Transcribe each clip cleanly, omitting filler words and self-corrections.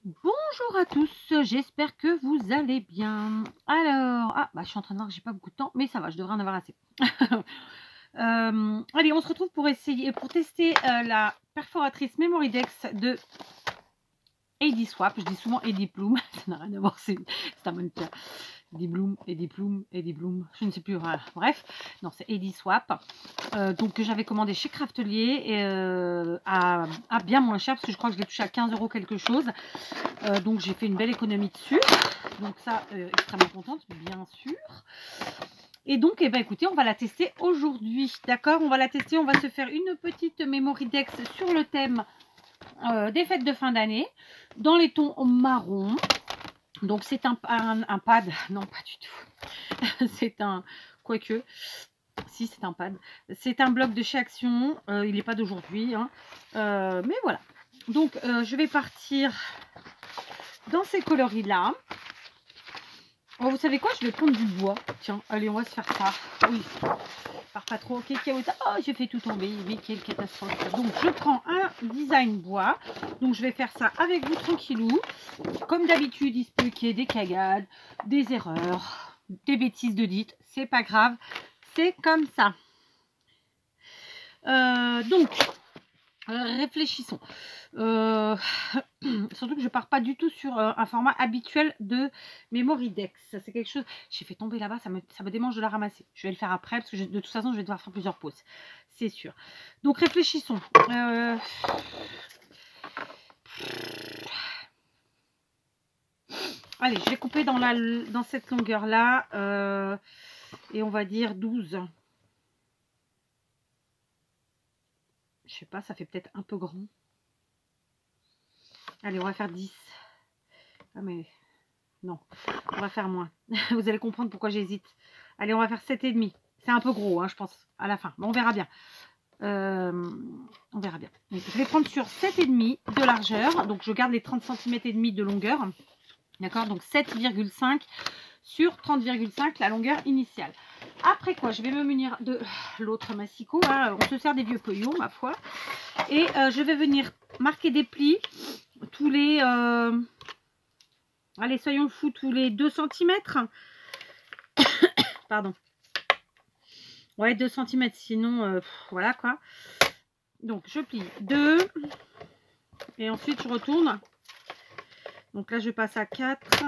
Bonjour à tous, j'espère que vous allez bien. Alors, je suis en train de voir que j'ai pas beaucoup de temps, mais ça va, je devrais en avoir assez. Allez, on se retrouve pour tester la perforatrice Memorydex de Eddie Swap. Je dis souvent Eddie Bloom, ça n'a rien à voir, c'est un mannequin. Eddie Bloom, je ne sais plus, voilà. Bref, non, c'est Eddie Swap. Donc que j'avais commandé chez Craftelier et, à bien moins cher, parce que je crois que je l'ai touché à 15 € quelque chose. Donc j'ai fait une belle économie dessus. Donc ça, extrêmement contente, bien sûr. Et donc, écoutez, on va la tester aujourd'hui. D'accord, on va la tester, on va se faire une petite Memorydex sur le thème des fêtes de fin d'année, dans les tons marron. Donc c'est un pad, non pas du tout, c'est un, quoique, si c'est un pad, c'est un bloc de chez Action, il n'est pas d'aujourd'hui, hein. Mais voilà, donc je vais partir dans ces coloris là. Oh, vous savez quoi, je vais prendre du bois, tiens, allez on va se faire ça, oui, pars pas trop, ok, oh j'ai fait tout tomber, oui, quelle catastrophe. Donc je prends un design bois, donc je vais faire ça avec vous tranquillou. Comme d'habitude, il se peut qu'il y ait des cagades, des erreurs, des bêtises de dites, c'est pas grave, c'est comme ça. Donc, réfléchissons. Surtout que je pars pas du tout sur un format habituel de Memorydex. C'est quelque chose, j'ai fait tomber là-bas, ça me démange de la ramasser. Je vais le faire après parce que de toute façon, je vais devoir faire plusieurs pauses, c'est sûr. Donc, réfléchissons. Allez, je vais couper dans cette longueur-là et on va dire 12. Je sais pas, ça fait peut-être un peu grand. Allez, on va faire 10. Ah mais non, on va faire moins. Vous allez comprendre pourquoi j'hésite. Allez, on va faire 7,5. C'est un peu gros, hein, je pense, à la fin. Mais on verra bien. On verra bien. Donc, je vais prendre sur 7,5 de largeur. Donc, je garde les 30 cm et demi de longueur. D'accord, donc 7,5 sur 30,5 la longueur initiale. Après quoi, je vais me munir de l'autre massicot. Hein, on se sert des vieux poillons, ma foi. Et je vais venir marquer des plis tous les... allez, soyons fous, tous les 2 cm. Pardon. Ouais, 2 cm, sinon, voilà quoi. Donc, je plie 2. Et ensuite, je retourne. Donc là, je passe à 4.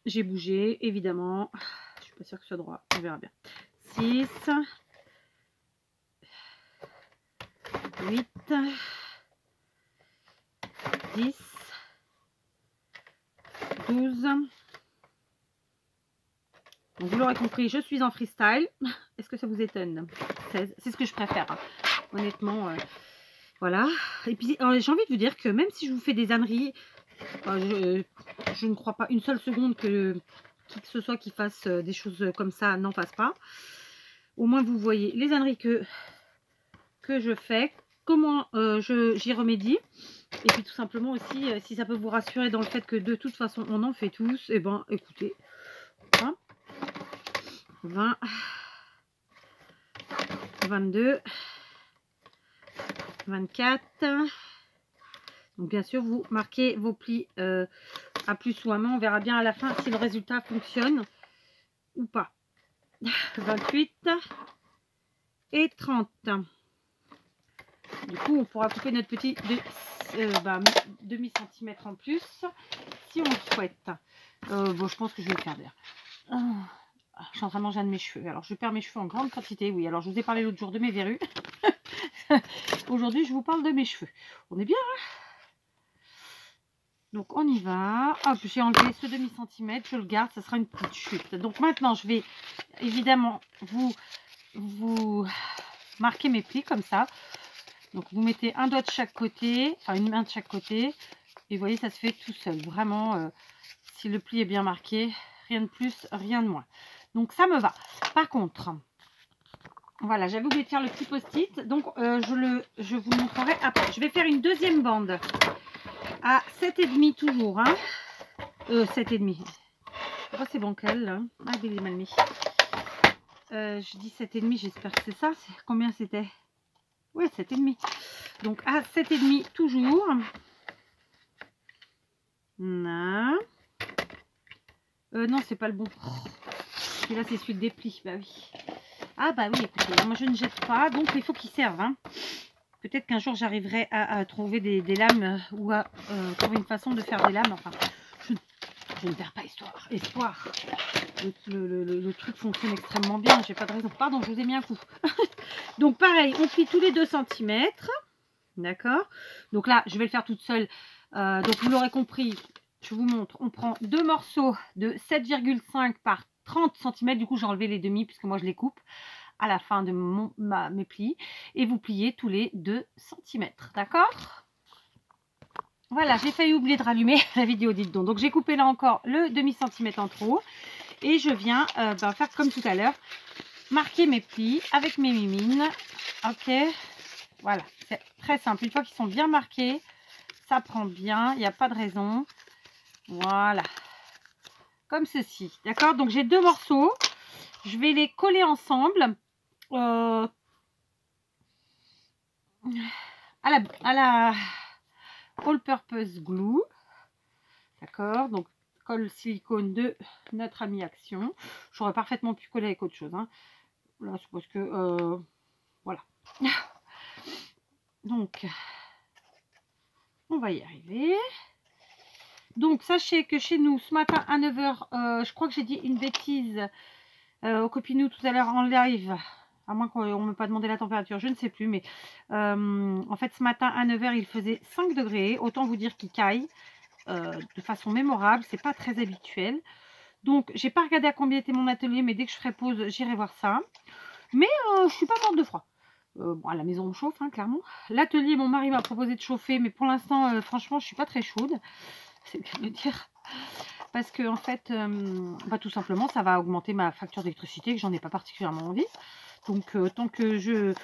J'ai bougé, évidemment. Je suis pas sûre que ce soit droit. On verra bien. 6. 8. 10. 12. Donc vous l'aurez compris, je suis en freestyle. Est-ce que ça vous étonne? 16. C'est ce que je préfère, hein. Honnêtement. Voilà. Et puis j'ai envie de vous dire que même si je vous fais des âneries, je ne crois pas une seule seconde que qui que ce soit qui fasse des choses comme ça n'en fasse pas. Au moins vous voyez les âneries que je fais, comment j'y remédie. Et puis tout simplement aussi, si ça peut vous rassurer dans le fait que de toute façon on en fait tous, et ben écoutez, hein, 20, 22, 24. Donc bien sûr, vous marquez vos plis à plus ou à moins. On verra bien à la fin si le résultat fonctionne ou pas. 28 et 30. Du coup, on pourra couper notre petit demi-centimètre en plus si on le souhaite. Bon, je pense que je vais le faire d'ailleurs. Je suis en train de manger un de mes cheveux. Alors, je perds mes cheveux en grande quantité. Oui, alors je vous ai parlé l'autre jour de mes verrues. Aujourd'hui, je vous parle de mes cheveux. On est bien, hein? Donc, on y va. Hop, j'ai enlevé ce demi-centimètre. Je le garde. Ça sera une petite chute. Donc, maintenant, je vais évidemment vous marquer mes plis comme ça. Donc, vous mettez un doigt de chaque côté. Enfin, une main de chaque côté. Et vous voyez, ça se fait tout seul. Vraiment, si le pli est bien marqué, rien de plus, rien de moins. Donc, ça me va. Par contre... Voilà, j'avais oublié de faire le petit post-it, donc je vous le montrerai après. Je vais faire une deuxième bande à 7,5 toujours, hein. 7,5. Oh, c'est bancal, là. Ah, il est mal mis. Je dis 7,5, j'espère que c'est ça. Combien c'était? Ouais, 7,5. Donc à 7,5 toujours. Non, non c'est pas le bon. Celui-là c'est celui de dépli. Bah oui. Ah bah oui, écoutez, moi je ne jette pas, donc il faut qu'ils servent. Hein. Peut-être qu'un jour j'arriverai à trouver des lames ou à trouver une façon de faire des lames. Enfin, je ne perds pas espoir. Le truc fonctionne extrêmement bien, j'ai pas de raison. Pardon, je vous ai mis un coup. Donc pareil, on plie tous les 2 cm. D'accord. Donc là, je vais le faire toute seule. Donc vous l'aurez compris, je vous montre. On prend 2 morceaux de 7,5 par 30 cm. Du coup, j'ai enlevé les demi puisque moi je les coupe à la fin de mes plis. Et vous pliez tous les 2 cm. D'accord. Voilà, j'ai failli oublier de rallumer la vidéo, dites donc. Donc j'ai coupé là encore le demi-centimètre en trop. Et je viens faire comme tout à l'heure. Marquer mes plis avec mes mimines. Ok. Voilà, c'est très simple. Une fois qu'ils sont bien marqués, ça prend bien. Il n'y a pas de raison. Voilà. Comme ceci. D'accord. Donc j'ai 2 morceaux. Je vais les coller ensemble. À la all-purpose glue. D'accord. Donc colle silicone de notre ami Action. J'aurais parfaitement pu coller avec autre chose. Hein. Là, c'est parce que voilà. Donc, on va y arriver. Donc, sachez que chez nous, ce matin à 9 h, je crois que j'ai dit une bêtise aux copinous tout à l'heure en live. À moins qu'on ne m'ait pas demandé la température, je ne sais plus. Mais en fait, ce matin à 9 h, il faisait 5 degrés. Autant vous dire qu'il caille de façon mémorable. C'est pas très habituel. Donc, j'ai pas regardé à combien était mon atelier, mais dès que je ferai pause, j'irai voir ça. Mais je suis pas morte de froid. Bon, à la maison on chauffe, hein, clairement. L'atelier, mon mari m'a proposé de chauffer, mais pour l'instant, franchement, je suis pas très chaude. C'est le cas de le dire. Parce que, en fait, tout simplement, ça va augmenter ma facture d'électricité, que j'en ai pas particulièrement envie. Donc, tant que je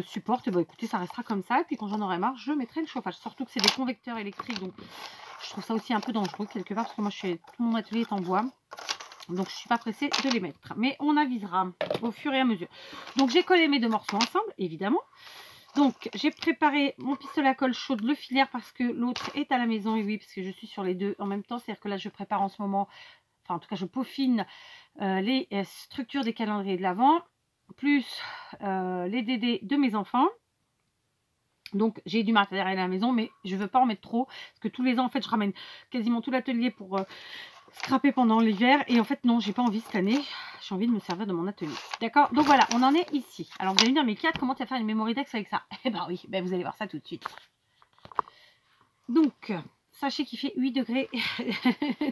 supporte, bah, écoutez, ça restera comme ça. Et puis, quand j'en aurai marre, je mettrai le chauffage. Surtout que c'est des convecteurs électriques, donc je trouve ça aussi un peu dangereux, quelque part, parce que moi, tout mon atelier est en bois. Donc, je ne suis pas pressée de les mettre. Mais on avisera au fur et à mesure. Donc, j'ai collé mes 2 morceaux ensemble, évidemment. Donc, j'ai préparé mon pistolet à colle chaude, le filaire, parce que l'autre est à la maison. Et oui, parce que je suis sur les 2 en même temps. C'est-à-dire que là, je prépare en ce moment, enfin, en tout cas, je peaufine les structures des calendriers de l'Avent, plus les DD de mes enfants. Donc, j'ai du matériel à la maison, mais je ne veux pas en mettre trop. Parce que tous les ans, en fait, je ramène quasiment tout l'atelier pour scraper pendant l'hiver. Et en fait, non, j'ai pas envie cette année. J'ai envie de me servir de mon atelier. D'accord. Donc voilà, on en est ici. Alors, vous allez me dire, mais Kat, comment tu vas faire une Memorydex avec ça? Eh ben oui, ben vous allez voir ça tout de suite. Donc, sachez qu'il fait 8 degrés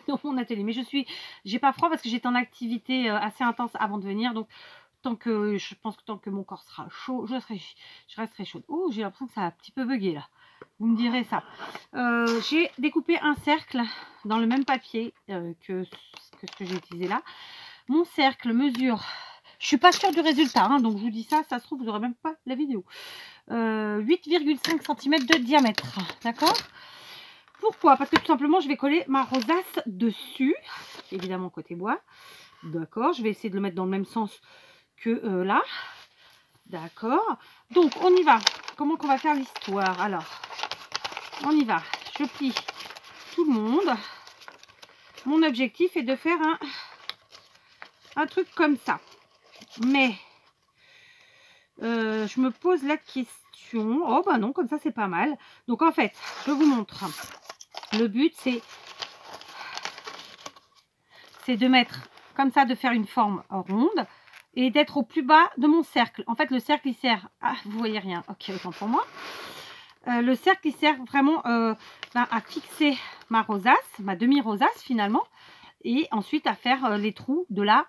dans mon atelier. Mais j'ai pas froid parce que j'étais en activité assez intense avant de venir. Donc, je pense que tant que mon corps sera chaud, je resterai chaude. Oh, j'ai l'impression que ça a un petit peu bugué là. Vous me direz ça. J'ai découpé un cercle dans le même papier que ce que j'ai utilisé là. Mon cercle mesure, je suis pas sûre du résultat, hein, donc je vous dis ça, ça se trouve, vous n'aurez même pas la vidéo. 8,5 cm de diamètre, d'accord? Pourquoi? Parce que tout simplement, je vais coller ma rosace dessus, évidemment côté bois. D'accord, je vais essayer de le mettre dans le même sens que là. D'accord. Donc, on y va. Comment qu'on va faire l'histoire? Alors, on y va. Je plie tout le monde. Mon objectif est de faire un truc comme ça. Mais, je me pose la question. Oh, bah non, comme ça, c'est pas mal. Donc, en fait, je vous montre. Le but, c'est de mettre comme ça, de faire une forme ronde et d'être au plus bas de mon cercle. En fait, le cercle, il sert... Ah, vous voyez rien. Ok, autant pour moi. Le cercle, il sert vraiment à fixer ma rosace, ma demi-rosace finalement, et ensuite à faire les trous de la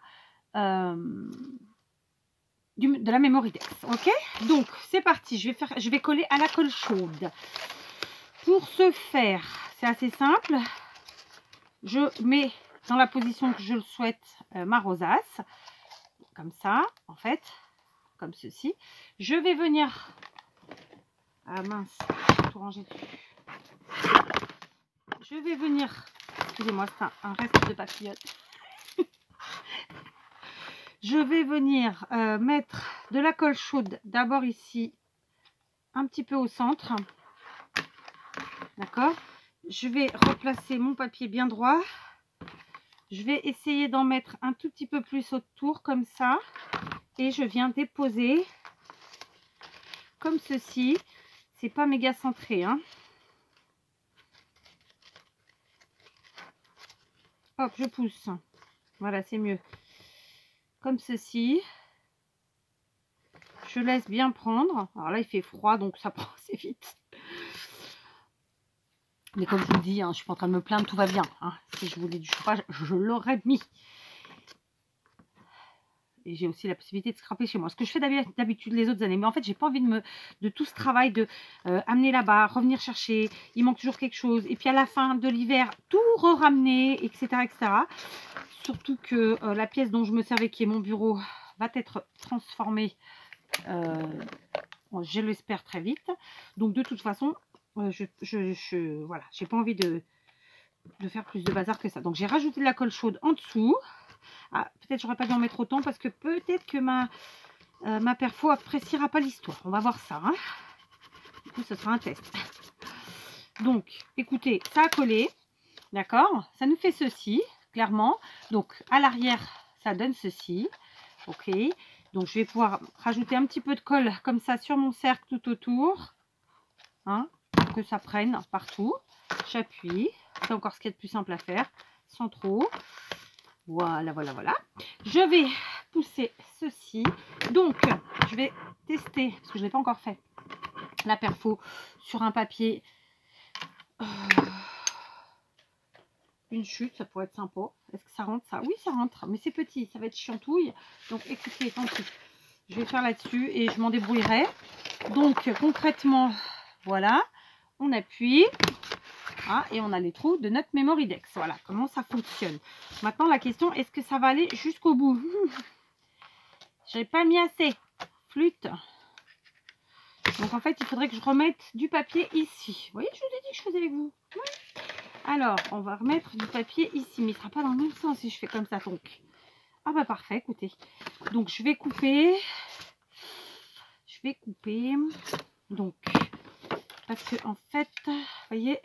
Memorydex. Ok, donc c'est parti. Je vais coller à la colle chaude. Pour ce faire, c'est assez simple. Je mets dans la position que je le souhaite ma rosace, comme ça, en fait, comme ceci. Je vais venir... Ah mince, j'ai tout rangé dessus. Je vais venir... Excusez-moi, c'est un reste de papillote. Je vais venir mettre de la colle chaude d'abord ici, un petit peu au centre. D'accord? Je vais replacer mon papier bien droit. Je vais essayer d'en mettre un tout petit peu plus autour comme ça. Et je viens déposer comme ceci. C'est pas méga centré, hein. Hop, je pousse. Voilà, c'est mieux. Comme ceci. Je laisse bien prendre. Alors là, il fait froid, donc ça prend assez vite. Mais comme je vous le dis, hein, je suis pas en train de me plaindre, tout va bien. Hein. Si je voulais du chauffage, je l'aurais mis. Et j'ai aussi la possibilité de scraper chez moi. Ce que je fais d'habitude les autres années. Mais en fait, j'ai pas envie de tout ce travail de amener là-bas, revenir chercher. Il manque toujours quelque chose. Et puis à la fin de l'hiver, tout re-ramener, etc., etc. Surtout que la pièce dont je me servais, qui est mon bureau, va être transformée, je l'espère, très vite. Donc de toute façon, voilà, j'ai pas envie de faire plus de bazar que ça. Donc j'ai rajouté de la colle chaude en dessous. Ah, peut-être j'aurais pas dû en mettre autant parce que peut-être que ma perfo appréciera pas l'histoire. On va voir ça. Hein. Du coup, ce sera un test. Donc, écoutez, ça a collé. D'accord? Ça nous fait ceci, clairement. Donc, à l'arrière, ça donne ceci. Ok. Donc, je vais pouvoir rajouter un petit peu de colle comme ça sur mon cercle tout autour. Hein, pour que ça prenne partout. J'appuie. C'est encore ce qui est le plus simple à faire. Sans trop. Voilà, voilà, voilà. Je vais pousser ceci. Donc, je vais tester, parce que je ne l'ai pas encore fait, la perfo sur un papier. Une chute, ça pourrait être sympa. Est-ce que ça rentre ça? Oui, ça rentre, mais c'est petit, ça va être chiantouille. Donc, écoutez, tant pis. Je vais faire là-dessus et je m'en débrouillerai. Donc, concrètement, voilà. On appuie. Ah, et on a les trous de notre Memoridex. Voilà comment ça fonctionne. Maintenant, la question, est-ce que ça va aller jusqu'au bout? Je n'ai pas mis assez. Flûte. Donc, en fait, il faudrait que je remette du papier ici. Vous voyez, je vous ai dit que je faisais avec vous. Oui. Alors, on va remettre du papier ici. Mais il ne sera pas dans le même sens si je fais comme ça. Donc, ah bah parfait, écoutez. Donc, je vais couper. Je vais couper. Donc, parce que en fait, vous voyez...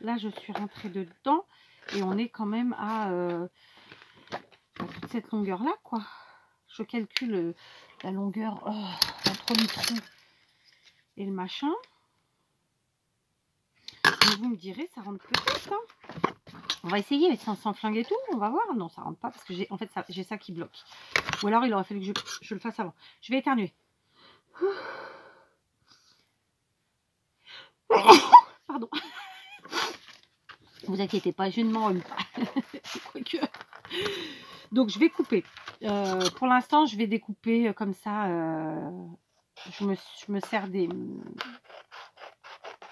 Là, je suis rentrée dedans et on est quand même à toute cette longueur-là, quoi. Je calcule la longueur entre le trou et le machin. Et vous me direz, ça rentre peut-être. Hein. On va essayer, mais sans flinguer tout, on va voir. Non, ça rentre pas parce que en fait, j'ai ça qui bloque. Ou alors, il aurait fallu que je le fasse avant. Je vais éternuer. Pardon. Vous inquiétez pas, je ne m'en rhume pas. Quoique. Donc, je vais couper. Pour l'instant, je vais découper comme ça. Je me sers des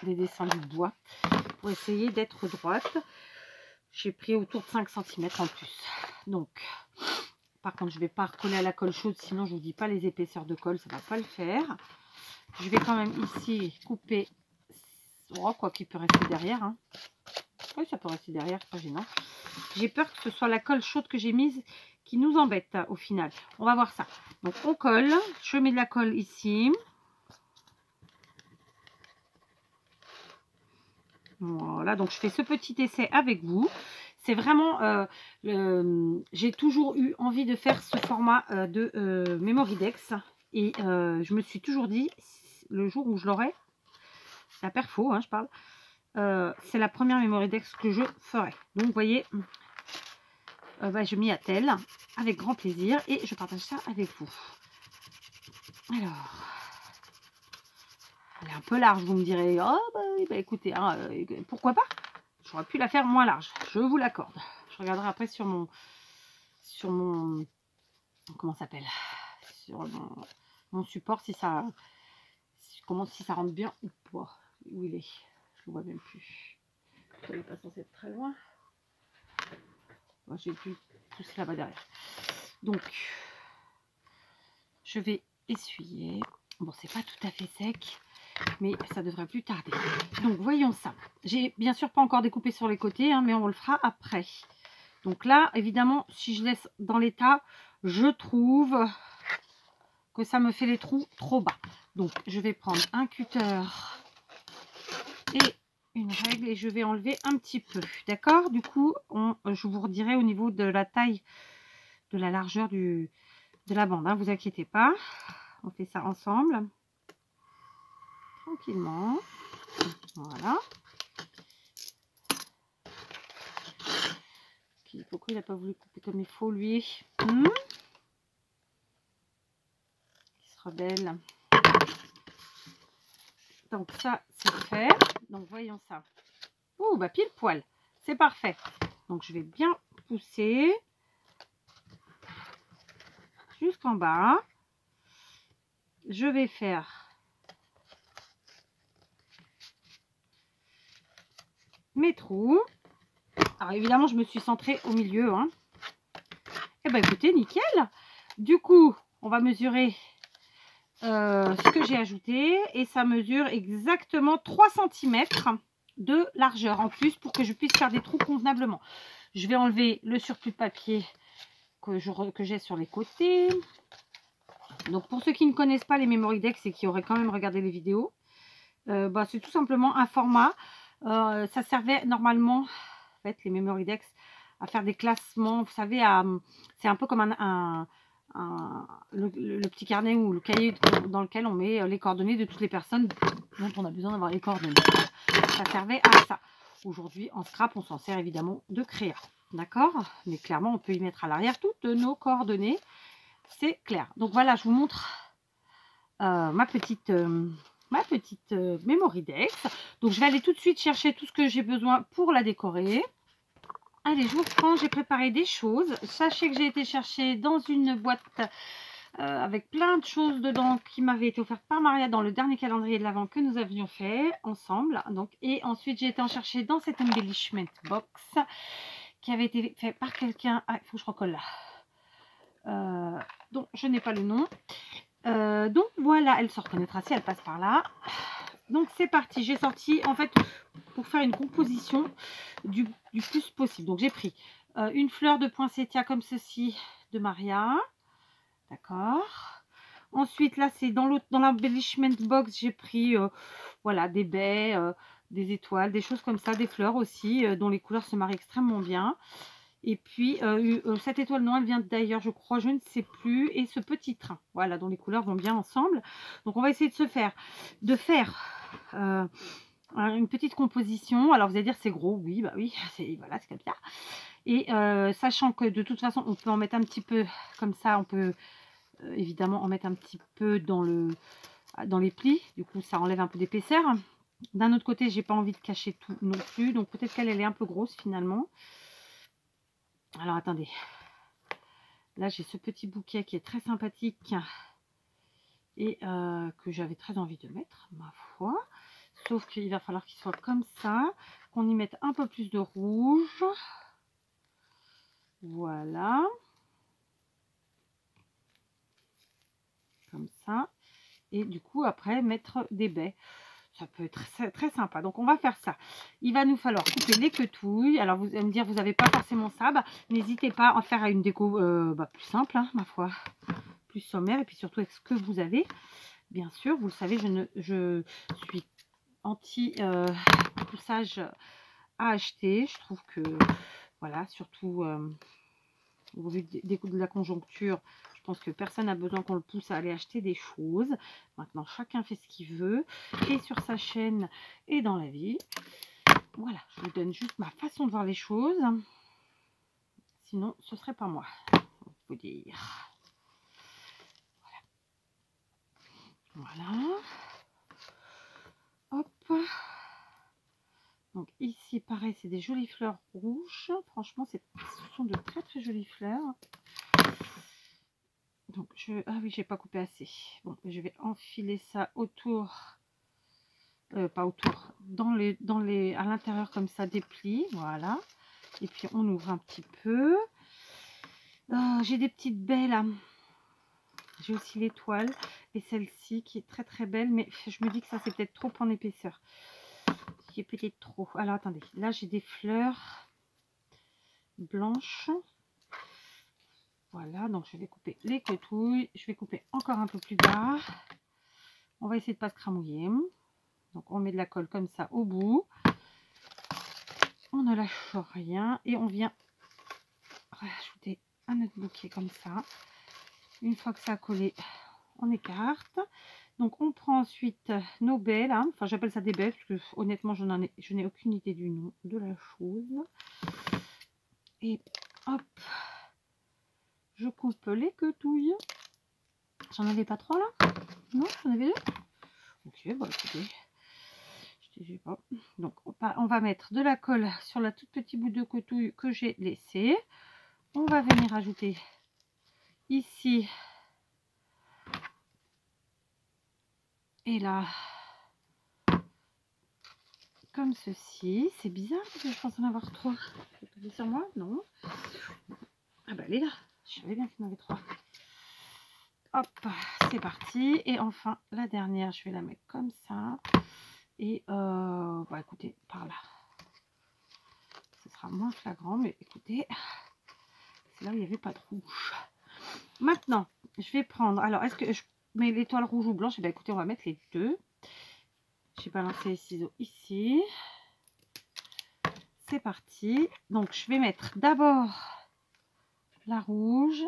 dessins du bois pour essayer d'être droite. J'ai pris autour de 5 cm en plus. Donc, par contre, je ne vais pas recoller à la colle chaude, sinon je ne vous dis pas les épaisseurs de colle, ça ne va pas le faire. Je vais quand même ici couper. Oh, quoi qu'il peut rester derrière. Hein. Oui, ça peut rester derrière, c'est pas gênant. J'ai peur que ce soit la colle chaude que j'ai mise qui nous embête au final. On va voir ça. Donc on colle. Je mets de la colle ici. Voilà, donc je fais ce petit essai avec vous. C'est vraiment, j'ai toujours eu envie de faire ce format de Memoridex. Et je me suis toujours dit, le jour où je l'aurai, la perfo, hein, je parle, c'est la première Memoridex que je ferai. Donc vous voyez, je m'y attelle avec grand plaisir et je partage ça avec vous. Alors, elle est un peu large, vous me direz. Oh, bah écoutez, hein, pourquoi pas? J'aurais pu la faire moins large, je vous l'accorde. Je regarderai après sur mon comment ça s'appelle, sur mon support si ça rentre bien ou pas. Où il est? Je le vois même plus. Il n'est pas censé être très loin. J'ai plus tout cela là-bas derrière. Donc, je vais essuyer. Bon, c'est pas tout à fait sec, mais ça devrait plus tarder. Donc, voyons ça. J'ai bien sûr pas encore découpé sur les côtés, hein, mais on le fera après. Donc là, évidemment, si je laisse dans l'état, je trouve que ça me fait les trous trop bas. Donc, je vais prendre un cutter et une règle et je vais enlever un petit peu. D'accord? Du coup, je vous redirai au niveau de la taille, de la largeur de la bande. Hein, vous inquiétez pas. On fait ça ensemble. Tranquillement. Voilà. Pourquoi il n'a pas voulu couper comme il faut, lui? Il se rebelle. Donc ça, c'est fait. Donc voyons ça. Ouh, bah pile poil. C'est parfait. Donc je vais bien pousser jusqu'en bas. Je vais faire mes trous. Alors évidemment, je me suis centrée au milieu. Hein. Et ben écoutez, nickel. Du coup, on va mesurer ce que j'ai ajouté. Et ça mesure exactement 3 cm de largeur en plus pour que je puisse faire des trous convenablement. Je vais enlever le surplus de papier que j'ai sur les côtés. Donc pour ceux qui ne connaissent pas les Memory Dex et qui auraient quand même regardé les vidéos, c'est tout simplement un format. Ça servait normalement, en fait, les Memory Dex, à faire des classements. Vous savez, c'est un peu comme le petit carnet ou le cahier dans lequel on met les coordonnées de toutes les personnes dont on a besoin d'avoir les coordonnées. Ça servait à ça. Aujourd'hui, en scrap, on s'en sert évidemment de Créa. D'accord? Mais clairement, on peut y mettre à l'arrière toutes nos coordonnées. C'est clair. Donc voilà, je vous montre ma petite Memory Dex. Donc je vais aller tout de suite chercher tout ce que j'ai besoin pour la décorer. Allez, je vous reprends, j'ai préparé des choses. Sachez que j'ai été chercher dans une boîte avec plein de choses dedans qui m'avaient été offertes par Maria dans le dernier calendrier de l'Avent que nous avions fait ensemble. Donc, et ensuite, j'ai été en chercher dans cette embellishment box qui avait été fait par quelqu'un. Ah, il faut que je recolle là. Donc, je n'ai pas le nom. Donc, voilà, elle se reconnaîtra si elle passe par là. Donc, c'est parti. J'ai sorti, en fait, pour faire une composition du plus possible. Donc, j'ai pris une fleur de poinsettia comme ceci de Maria. D'accord. Ensuite, là, c'est dans l'embellishment box, j'ai pris voilà, des baies, des étoiles, des choses comme ça, des fleurs aussi, dont les couleurs se marient extrêmement bien. Et puis, cette étoile, non, elle vient d'ailleurs, je crois, je ne sais plus. Et ce petit train, voilà, dont les couleurs vont bien ensemble. Donc, on va essayer de faire une petite composition. Alors, vous allez dire, c'est gros, oui, bah oui, voilà, c'est comme ça. Et sachant que de toute façon, on peut en mettre un petit peu comme ça, on peut évidemment en mettre un petit peu dans les plis. Du coup, ça enlève un peu d'épaisseur. D'un autre côté, j'ai pas envie de cacher tout non plus. Donc, peut-être qu'elle est un peu grosse finalement. Alors, attendez. Là, j'ai ce petit bouquet qui est très sympathique et que j'avais très envie de mettre, ma foi. Sauf qu'il va falloir qu'il soit comme ça, qu'on y mette un peu plus de rouge. Voilà. Comme ça. Et du coup, après, mettre des baies. Ça peut être très, très sympa. Donc, on va faire ça. Il va nous falloir couper les quetouilles. Alors, vous allez me dire, vous n'avez pas forcément ça. N'hésitez pas à en faire une déco plus simple, hein, ma foi. Plus sommaire. Et puis, surtout avec ce que vous avez. Bien sûr, vous le savez, je suis anti-poussage à acheter. Je trouve que, voilà, surtout au vu de la conjoncture, je pense que personne n'a besoin qu'on le pousse à aller acheter des choses. Maintenant, chacun fait ce qu'il veut, et sur sa chaîne et dans la vie. Voilà, je vous donne juste ma façon de voir les choses. Sinon, ce serait pas moi, pour vous dire. Voilà. Hop. Donc ici, pareil, c'est des jolies fleurs rouges. Franchement, ce sont de très très jolies fleurs. Donc, ah oui, j'ai pas coupé assez. Bon, je vais enfiler ça autour, pas autour, à l'intérieur comme ça des plis, voilà. Et puis on ouvre un petit peu. J'ai des petites baies là. J'ai aussi l'étoile et celle-ci qui est très très belle, mais je me dis que ça c'est peut-être trop en épaisseur. J'ai peut-être trop. Alors attendez, là j'ai des fleurs blanches. Voilà, donc je vais couper les quetouilles. Je vais couper encore un peu plus bas. On va essayer de ne pas se cramouiller. Donc on met de la colle comme ça au bout. On ne lâche rien et on vient rajouter un autre bouquet comme ça. Une fois que ça a collé, on écarte. Donc on prend ensuite nos baies là. Enfin j'appelle ça des baies parce que honnêtement je n'ai aucune idée du nom de la chose. Et hop, je coupe les quetouilles. J'en avais pas 3 là? Non, j'en avais 2. Ok, bon écoutez, je sais pas. Donc on va mettre de la colle sur la toute petite bout de quetouille que j'ai laissé. On va venir ajouter ici et là, comme ceci. C'est bizarre parce que je pense en avoir 3. Vous pouvez sur moi? Non. Ah bah elle est là. Je savais bien qu'il y en avait 3. Hop, c'est parti. Et enfin, la dernière, je vais la mettre comme ça. Et bah écoutez, par là. Ce sera moins flagrant, mais écoutez, c'est là où il n'y avait pas de rouge. Maintenant, je vais prendre. Alors, est-ce que je mets l'étoile rouge ou blanche? Et bien écoutez, on va mettre les deux. J'ai balancé les ciseaux ici. C'est parti. Donc, je vais mettre d'abord la rouge.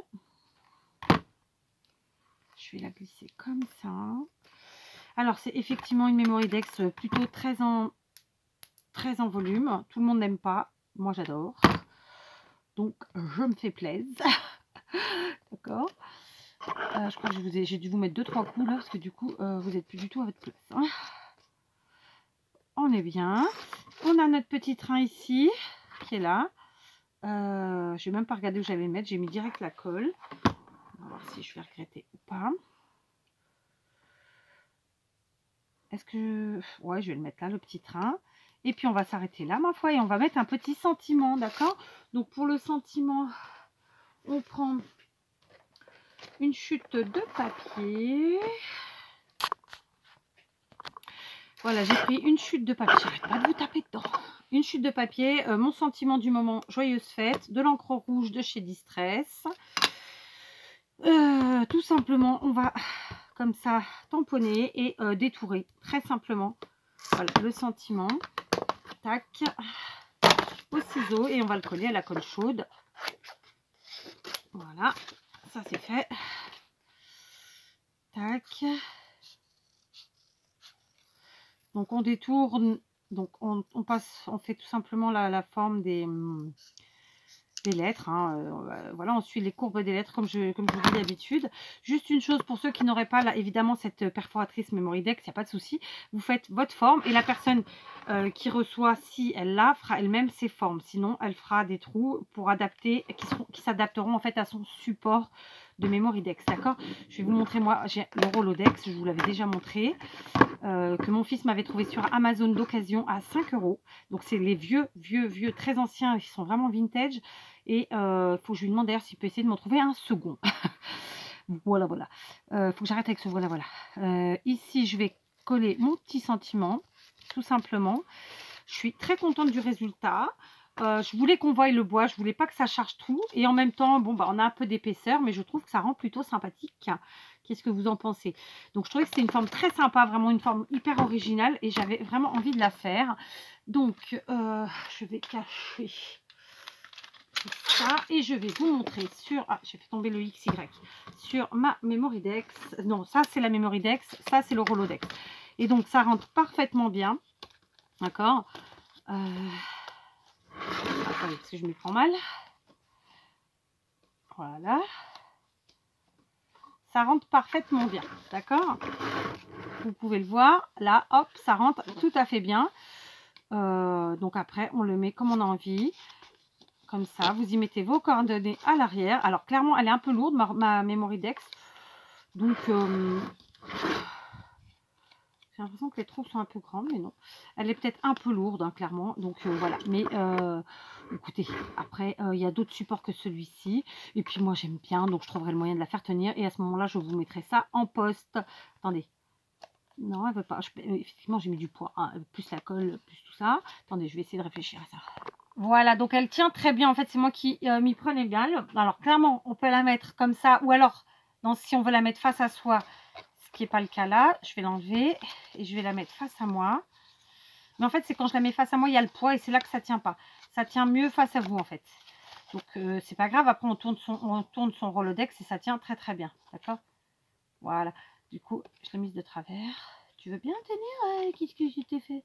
Je vais la glisser comme ça. Alors, c'est effectivement une Memorydex plutôt très en volume. Tout le monde n'aime pas. Moi, j'adore. Donc, je me fais plaisir. D'accord. Je crois que j'ai dû vous mettre 2-3 coups là, parce que du coup, vous n'êtes plus du tout à votre place. Hein. On est bien. On a notre petit train ici, qui est là. Je n'ai même pas regardé où j'allais le mettre. J'ai mis direct la colle. On va voir si je vais regretter ou pas. Est-ce que... Ouais, je vais le mettre là, le petit train. Et puis, on va s'arrêter là, ma foi. Et on va mettre un petit sentiment, d'accord? Donc, pour le sentiment, on prend une chute de papier. Voilà, j'ai pris une chute de papier. J'arrête pas de vous taper dedans. Une chute de papier, mon sentiment du moment, joyeuse fête, de l'encre rouge de chez Distress. Tout simplement, on va comme ça tamponner et détourer très simplement. Voilà, le sentiment. Tac. Au ciseau et on va le coller à la colle chaude. Voilà, ça c'est fait. Tac. Donc on détourne, donc on passe, on fait tout simplement la forme des lettres. Hein. Voilà, on suit les courbes des lettres comme je vous dis d'habitude. Juste une chose pour ceux qui n'auraient pas là, évidemment cette perforatrice Memorydex, il n'y a pas de souci. Vous faites votre forme et la personne qui reçoit, si elle l'a, fera elle-même ses formes. Sinon, elle fera des trous pour adapter, qui s'adapteront en fait à son support de Memorydex. D'accord? Je vais vous montrer, moi, j'ai le Rolodex, je vous l'avais déjà montré. Que mon fils m'avait trouvé sur Amazon d'occasion à 5 €. Donc c'est les vieux, très anciens, ils sont vraiment vintage. Et il faut que je lui demande d'ailleurs s'il peut essayer de m'en trouver un second. Voilà. Faut que j'arrête avec ce voilà. Ici, je vais coller mon petit sentiment, tout simplement. Je suis très contente du résultat. Je voulais qu'on voie le bois, je voulais pas que ça charge tout. Et en même temps, bon, bah, on a un peu d'épaisseur, mais je trouve que ça rend plutôt sympathique. Qu'est-ce que vous en pensez? Donc, je trouvais que c'était une forme très sympa, vraiment une forme hyper originale. Et j'avais vraiment envie de la faire. Donc, je vais cacher tout ça. Et je vais vous montrer sur... Ah, j'ai fait tomber le XY. Sur ma Memorydex. Non, ça, c'est la Memorydex. Ça, c'est le Rolodex. Et donc, ça rentre parfaitement bien. D'accord. Attendez, parce que je m'y prends mal. Voilà. Ça rentre parfaitement bien. D'accord? Vous pouvez le voir. Là, hop, ça rentre tout à fait bien. Donc après, on le met comme on a envie. Comme ça, vous y mettez vos coordonnées à l'arrière. Alors, clairement, elle est un peu lourde, ma Memorydex. Donc, j'ai l'impression que les trous sont un peu grands, mais non. Elle est peut-être un peu lourde, hein, clairement. Donc, voilà. Mais, écoutez, après, il y a d'autres supports que celui-ci. Et puis, moi, j'aime bien. Donc, je trouverai le moyen de la faire tenir. Et à ce moment-là, je vous mettrai ça en poste. Attendez. Non, elle veut pas. Effectivement, j'ai mis du poids. Hein, plus la colle, plus tout ça. Attendez, je vais essayer de réfléchir à ça. Voilà, donc elle tient très bien. En fait, c'est moi qui m'y prenais bien. Alors, clairement, on peut la mettre comme ça. Ou alors, si on veut la mettre face à soi, ce qui n'est pas le cas là, je vais l'enlever et je vais la mettre face à moi. Mais en fait, c'est quand je la mets face à moi, il y a le poids et c'est là que ça tient pas. Ça tient mieux face à vous, en fait. Donc, c'est pas grave. Après, on tourne son Rolodex et ça tient très, très bien. D'accord? Voilà. Du coup, je l'ai mise de travers. Tu veux bien tenir? Qu'est-ce que je t'ai fait?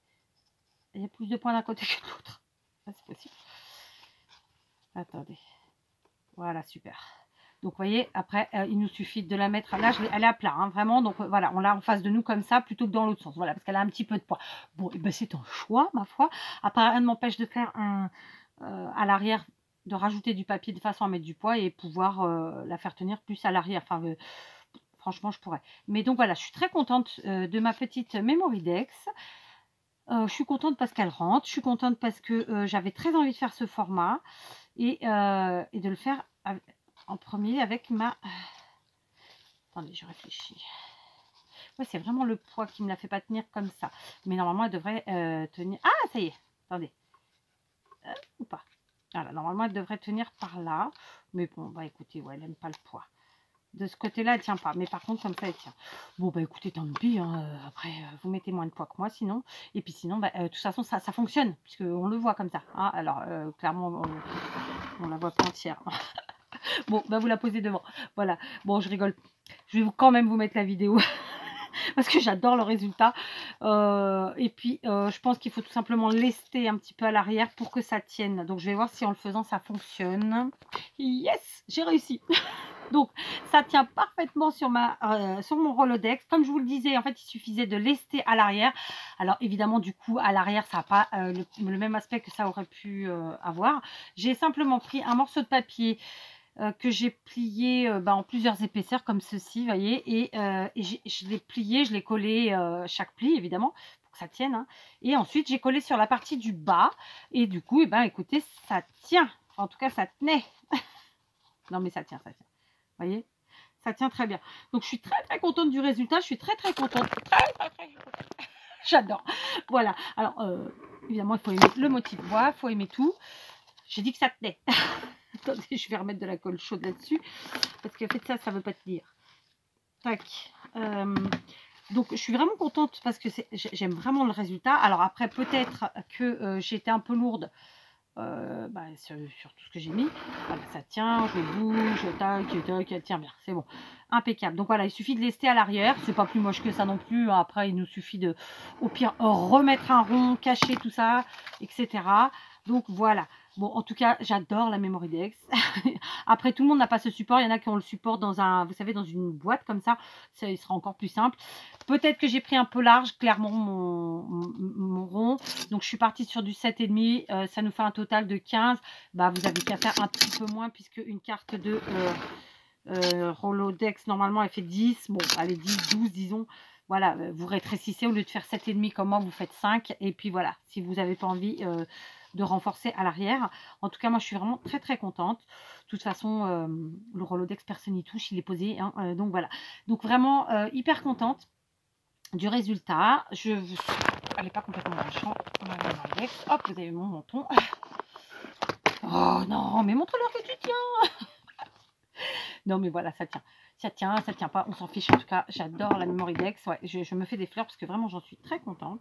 Il y a plus de points d'un côté que de l'autre. Ça, c'est possible. Attendez. Voilà, super. Donc, vous voyez, après, il nous suffit de la mettre. Là, elle est à plat, hein, vraiment. Donc, voilà, on l'a en face de nous comme ça, plutôt que dans l'autre sens. Voilà, parce qu'elle a un petit peu de poids. Bon, et ben, c'est un choix, ma foi. Après, rien ne m'empêche de faire à l'arrière, de rajouter du papier de façon à mettre du poids et pouvoir la faire tenir plus à l'arrière. Enfin, franchement, je pourrais. Mais donc, voilà, je suis très contente de ma petite Memoridex. Je suis contente parce qu'elle rentre. Je suis contente parce que j'avais très envie de faire ce format et de le faire en premier avec ma... Attendez, je réfléchis. Ouais, c'est vraiment le poids qui ne me la fait pas tenir comme ça. Mais normalement, elle devrait tenir... Ah, ça y est. Attendez. Ou pas. Voilà, normalement, elle devrait tenir par là. Mais bon, bah écoutez, ouais, elle n'aime pas le poids. De ce côté-là, elle tient pas. Mais par contre, comme ça, elle tient. Bon, bah écoutez, tant pis. Hein. Après, vous mettez moins de poids que moi, sinon. Et puis sinon, bah, de toute façon, ça fonctionne. Puisqu'on le voit comme ça. Hein. Alors, clairement, on la voit pas entière. Bon, bah vous la posez devant. Voilà. Bon, je rigole. Je vais quand même vous mettre la vidéo. Parce que j'adore le résultat. Et puis, je pense qu'il faut tout simplement lester un petit peu à l'arrière pour que ça tienne. Donc, je vais voir si en le faisant, ça fonctionne. Yes, j'ai réussi. Donc, ça tient parfaitement sur mon Rolodex. Comme je vous le disais, en fait, il suffisait de lester à l'arrière. Alors, évidemment, du coup, à l'arrière, ça n'a pas le même aspect que ça aurait pu avoir. J'ai simplement pris un morceau de papier que j'ai plié en plusieurs épaisseurs comme ceci, vous voyez, et je l'ai plié, je l'ai collé chaque pli évidemment pour que ça tienne, hein. Et ensuite j'ai collé sur la partie du bas et du coup, écoutez, ça tient, en tout cas ça tenait. Non mais ça tient, vous voyez, ça tient très bien. Donc je suis très très contente du résultat, je suis très très contente, j'adore. Voilà, alors évidemment il faut aimer le motif bois, il faut aimer tout. J'ai dit que ça tenait. Attendez, je vais remettre de la colle chaude là-dessus. Parce qu'en fait, ça ne veut pas tenir. Tac. Donc, je suis vraiment contente parce que j'aime vraiment le résultat. Alors après, peut-être que j'ai été un peu lourde sur tout ce que j'ai mis. Voilà, ça tient, je bouge, tac, elle tient bien. C'est bon. Impeccable. Donc voilà, il suffit de lester à l'arrière. C'est pas plus moche que ça non plus. Après, il nous suffit de, au pire, remettre un rond, cacher tout ça, etc. Donc voilà. Bon, en tout cas, j'adore la Memoridex. Après, tout le monde n'a pas ce support. Il y en a qui ont le support dans un, vous savez, dans une boîte comme ça. Ça, il sera encore plus simple. Peut-être que j'ai pris un peu large, clairement, mon rond. Donc, je suis partie sur du 7,5. Ça nous fait un total de 15. Bah, vous avez qu'à faire un petit peu moins puisque une carte de Rolodex, normalement, elle fait 10. Bon, allez, 10, 12, disons. Voilà, vous rétrécissez. Au lieu de faire 7,5 comme moi, vous faites 5. Et puis, voilà, si vous n'avez pas envie de renforcer à l'arrière. En tout cas, moi, je suis vraiment très, très contente. De toute façon, le Rolodex, personne n'y touche. Il est posé. Hein, donc, voilà. Donc, vraiment, hyper contente du résultat. Elle n'est pas complètement dans le champ. Hop, vous avez mon menton. Oh non, mais montre-leur que tu tiens. Non, mais voilà, ça tient. Ça tient pas. On s'en fiche. En tout cas, j'adore la Memoridex. Ouais, je me fais des fleurs parce que vraiment, j'en suis très contente.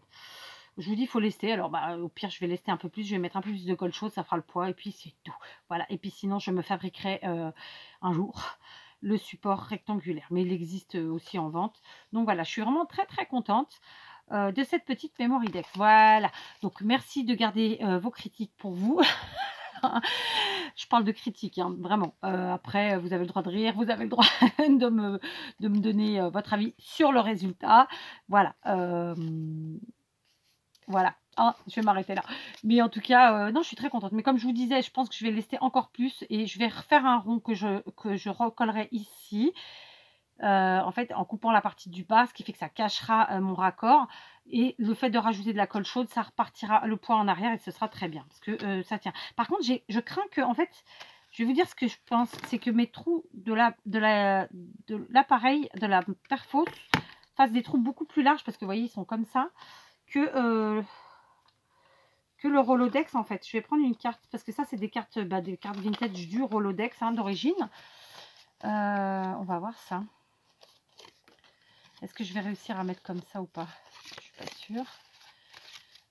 Je vous dis, il faut lester. Alors, au pire, je vais lester un peu plus. Je vais mettre un peu plus de colle chaude. Ça fera le poids. Et puis, c'est tout. Voilà. Et puis, sinon, je me fabriquerai un jour le support rectangulaire. Mais il existe aussi en vente. Donc, voilà. Je suis vraiment très, très contente de cette petite Memoridex. Voilà. Donc, merci de garder vos critiques pour vous. Je parle de critiques, hein, vraiment. Après, vous avez le droit de rire. Vous avez le droit de me donner votre avis sur le résultat. Voilà. Voilà, je vais m'arrêter là. Mais en tout cas, non, je suis très contente. Mais comme je vous disais, je pense que je vais lester encore plus et je vais refaire un rond que je recollerai ici. En fait, en coupant la partie du bas, ce qui fait que ça cachera mon raccord. Et le fait de rajouter de la colle chaude, ça repartira le poids en arrière et ce sera très bien parce que ça tient. Par contre, je crains que, en fait, je vais vous dire ce que je pense, c'est que mes trous de l'appareil, de la perfos, fassent des trous beaucoup plus larges parce que vous voyez, ils sont comme ça. Que que le Rolodex en fait. Je vais prendre une carte parce que ça c'est des cartes vintage du Rolodex hein, d'origine. On va voir ça. Est-ce que je vais réussir à mettre comme ça ou pas? Je suis pas sûre.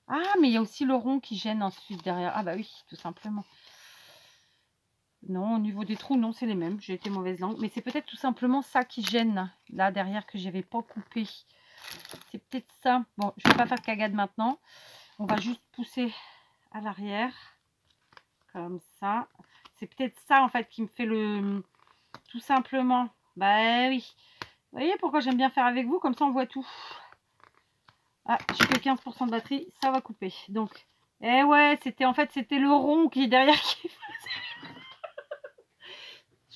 Ah, mais il y a aussi le rond qui gêne ensuite derrière. Ah bah oui, tout simplement. Non, au niveau des trous, non, c'est les mêmes. J'ai été mauvaise langue. Mais c'est peut-être tout simplement ça qui gêne, là, derrière, que je n'avais pas coupé. C'est peut-être ça. Bon, je ne vais pas faire de cagade maintenant. On va juste pousser à l'arrière. Comme ça. C'est peut-être ça, en fait, qui me fait le... Tout simplement. Bah oui. Vous voyez pourquoi j'aime bien faire avec vous? Comme ça, on voit tout. Ah, j'ai que 15% de batterie. Ça va couper. Donc, eh ouais, c'était en fait, c'était le rond qui est derrière qui faisait...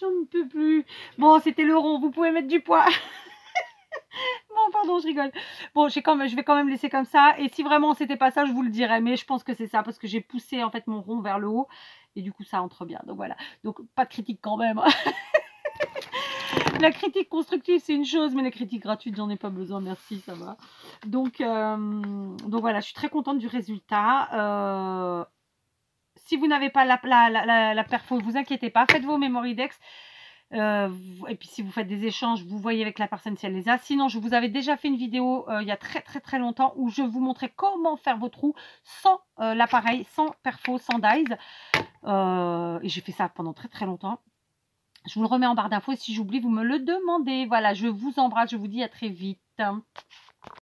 J'en ne peux plus. Bon, c'était le rond. Vous pouvez mettre du poids. Bon, pardon, je rigole. Bon, je vais quand même laisser comme ça. Et si vraiment c'était pas ça, je vous le dirai. Mais je pense que c'est ça parce que j'ai poussé en fait mon rond vers le haut. Et du coup, ça entre bien. Donc voilà. Donc, pas de critique quand même. La critique constructive, c'est une chose. Mais la critique gratuite, j'en ai pas besoin. Merci, ça va. Donc voilà, je suis très contente du résultat. Si vous n'avez pas la perfo, ne vous inquiétez pas. Faites vos memory decks. Et puis si vous faites des échanges, vous voyez avec la personne si elle les a. Sinon, je vous avais déjà fait une vidéo il y a très longtemps où je vous montrais comment faire vos trous sans l'appareil, sans perfo, sans dies. Et j'ai fait ça pendant très longtemps. Je vous le remets en barre d'infos. Si j'oublie, vous me le demandez. Voilà, je vous embrasse. Je vous dis à très vite.